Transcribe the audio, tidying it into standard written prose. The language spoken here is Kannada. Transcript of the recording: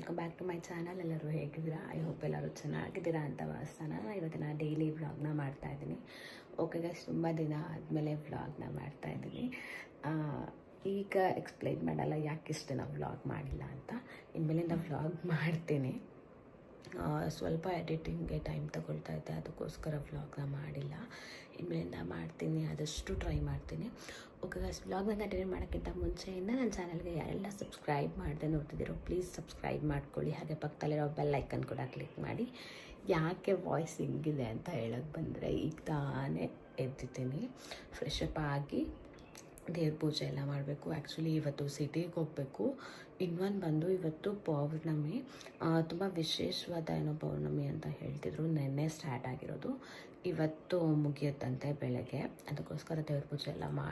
Welcome back to my channel. ಎಲ್ಲರೂ ಹೇಗಿದ್ದೀರಾ? ಐ ಹೋಪ್ ಎಲ್ಲರೂ ಚೆನ್ನಾಗಿದ್ದೀರಾ ಅಂತ ಭಾವಿಸ್ತಾನೆ. ಇವತ್ತಿನ ಡೈಲಿ ವ್ಲಾಗ್ನ ಮಾಡ್ತಾಯಿದ್ದೀನಿ. ಓಕೆ ಗೈಸ್, ತುಂಬ ದಿನ ಆದಮೇಲೆ ವ್ಲಾಗ್ನ ಮಾಡ್ತಾಯಿದ್ದೀನಿ. ಈಗ ಎಕ್ಸ್ಪ್ಲೈನ್ ಮಾಡಲ್ಲ ಯಾಕೆ ಇಷ್ಟು ದಿನ ವ್ಲಾಗ್ ಮಾಡಿಲ್ಲ ಅಂತ. ಇನ್ಮೇಲಿಂದ ವ್ಲಾಗ್ ಮಾಡ್ತೀನಿ. ಸ್ವಲ್ಪ ಎಡಿಟಿಂಗ್ಗೆ ಟೈಮ್ ತಗೊಳ್ತಾ ಇದ್ದೆ, ಅದಕ್ಕೋಸ್ಕರ ವ್ಲಾಗ್ನ ಮಾಡಿಲ್ಲ. ಇನ್ಮೇಲಿಂದ ಮಾಡ್ತೀನಿ, ಆದಷ್ಟು ಟ್ರೈ ಮಾಡ್ತೀನಿ. ಓಕೆ ಗೈಸ್, ವ್ಲಾಗ್ನ ಕಂಟಿನ್ಯೂ ಮಾಡೋಕ್ಕಿಂತ ಮುಂಚೆಯಿಂದ ನನ್ನ ಚಾನಲ್ಗೆ ಯಾರೆಲ್ಲ ಸಬ್ಸ್ಕ್ರೈಬ್ ಮಾಡದೆ ನೋಡ್ತಿದ್ದೀರೋ ಪ್ಲೀಸ್ ಸಬ್ಸ್ಕ್ರೈಬ್ ಮಾಡ್ಕೊಳ್ಳಿ. ಹಾಗೆ ಪಕ್ಕದಲ್ಲಿರೋ ಬೆಲ್ ಐಕನ್ ಕೂಡ ಕ್ಲಿಕ್ ಮಾಡಿ. ಯಾಕೆ ವಾಯ್ಸ್ ಹಿಂಗಿದೆ ಅಂತ ಹೇಳೋಕ್ಕೆ ಬಂದರೆ, ಈಗ ತಾನೇ ಎದ್ದಿದ್ದೀನಿ, ಫ್ರೆಶ್ ಅಪ್ ಆಗಿ ದೇವ್ರ ಪೂಜೆ ಎಲ್ಲ ಮಾಡಬೇಕು. ಆ್ಯಕ್ಚುಲಿ ಇವತ್ತು ಸಿಟಿಗೆ ಹೋಗಬೇಕು. ಇನ್ನೊಂದು ಬಂದು ಇವತ್ತು ಪೌರ್ಣಮಿ, ತುಂಬ ವಿಶೇಷವಾದ ಏನೋ ಪೌರ್ಣಮಿ ಅಂತ ಹೇಳ್ತಿದ್ರು. ನೆನ್ನೆ ಸ್ಟಾರ್ಟ್ ಆಗಿರೋದು, ಇವತ್ತು ಮುಗಿಯುತ್ತಂತೆ ಬೆಳಗ್ಗೆ. ಅದಕ್ಕೋಸ್ಕರ ದೇವ್ರ ಪೂಜೆ ಎಲ್ಲ ಮಾಡಿ